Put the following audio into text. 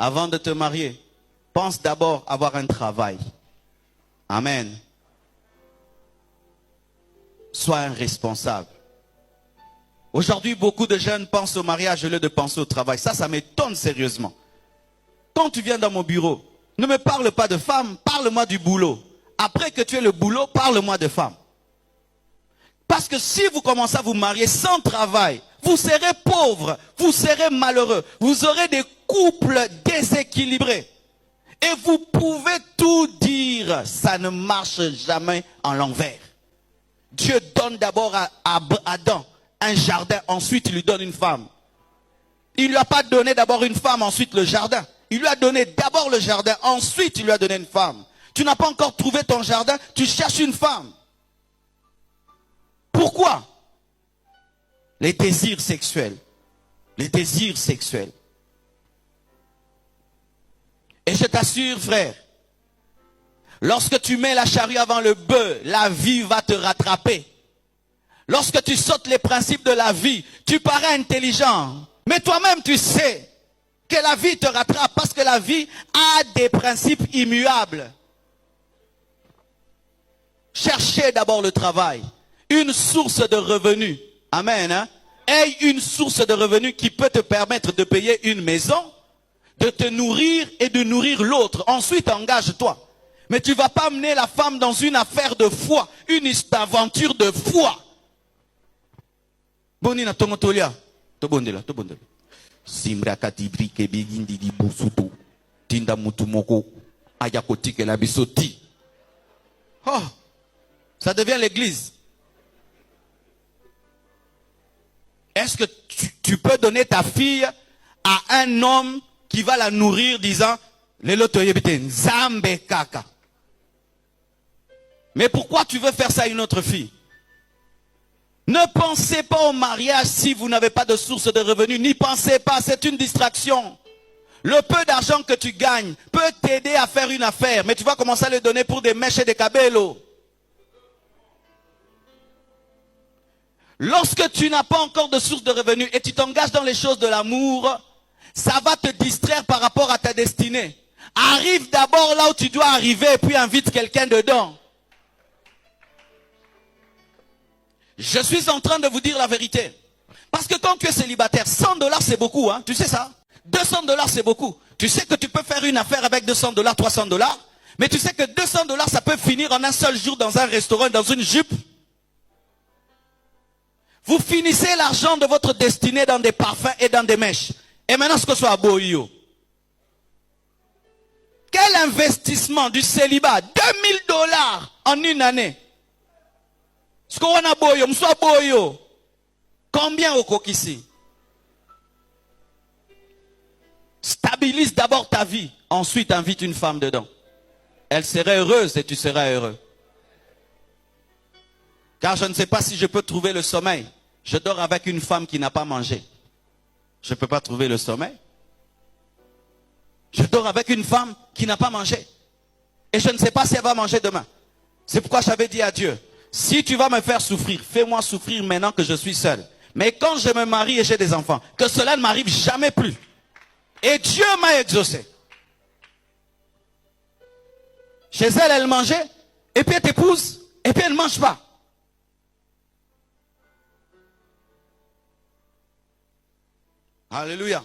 avant de te marier, pense d'abord avoir un travail. Amen. Sois un responsable. Aujourd'hui, beaucoup de jeunes pensent au mariage au lieu de penser au travail. Ça m'étonne sérieusement. Quand tu viens dans mon bureau, ne me parle pas de femme, parle-moi du boulot. Après que tu aies le boulot, parle-moi de femme. Parce que si vous commencez à vous marier sans travail, vous serez pauvre, vous serez malheureux, vous aurez des couples déséquilibrés. Et vous pouvez tout dire, ça ne marche jamais en l'envers. Dieu donne d'abord à Adam un jardin, ensuite il lui donne une femme. Il ne lui a pas donné d'abord une femme, ensuite le jardin. Il lui a donné d'abord le jardin, ensuite il lui a donné une femme. Tu n'as pas encore trouvé ton jardin, tu cherches une femme. Pourquoi? Les désirs sexuels. Les désirs sexuels. Et je t'assure, frère, lorsque tu mets la charrue avant le bœuf, la vie va te rattraper. Lorsque tu sautes les principes de la vie, tu parais intelligent. Mais toi-même, tu sais que la vie te rattrape parce que la vie a des principes immuables. Cherchez d'abord le travail, une source de revenus. Amen. Hein? Aie une source de revenus qui peut te permettre de payer une maison, de te nourrir et de nourrir l'autre. Ensuite, engage-toi. Mais tu ne vas pas mener la femme dans une affaire de foi, une aventure de foi. Bonina tongotolia, tobondela, tobondela. Simbra katibri kebigindi di busuto, tinda mutumoko, ayakoti ke la bisoti. Oh, ça devient l'église. Est-ce que tu peux donner ta fille à un homme qui va la nourrir disant, Lelo toyebite nzambe kaka. Mais pourquoi tu veux faire ça à une autre fille? Ne pensez pas au mariage si vous n'avez pas de source de revenus. N'y pensez pas, c'est une distraction. Le peu d'argent que tu gagnes peut t'aider à faire une affaire. Mais tu vas commencer à le donner pour des mèches et des cabellos. Lorsque tu n'as pas encore de source de revenus et tu t'engages dans les choses de l'amour, ça va te distraire par rapport à ta destinée. Arrive d'abord là où tu dois arriver et puis invite quelqu'un dedans. Je suis en train de vous dire la vérité. Parce que quand tu es célibataire, 100 $ c'est beaucoup, hein, tu sais ça? 200 $ c'est beaucoup. Tu sais que tu peux faire une affaire avec 200 $, 300 $, mais tu sais que 200 $ ça peut finir en un seul jour dans un restaurant, dans une jupe. Vous finissez l'argent de votre destinée dans des parfums et dans des mèches. Et maintenant, ce que soit boyo. Quel investissement du célibat? 2000 $ en une année. Ce qu'on a boyo, m'sois boyo. Combien au kokisi? Stabilise d'abord ta vie. Ensuite, invite une femme dedans. Elle serait heureuse et tu seras heureux. Car je ne sais pas si je peux trouver le sommeil. Je dors avec une femme qui n'a pas mangé. Je ne peux pas trouver le sommeil. Je dors avec une femme qui n'a pas mangé. Et je ne sais pas si elle va manger demain. C'est pourquoi j'avais dit à Dieu, si tu vas me faire souffrir, fais-moi souffrir maintenant que je suis seul. Mais quand je me marie et j'ai des enfants, que cela ne m'arrive jamais plus. Et Dieu m'a exaucé. Chez elle, elle mangeait, et puis elle t'épouse, et puis elle ne mange pas. Alléluia.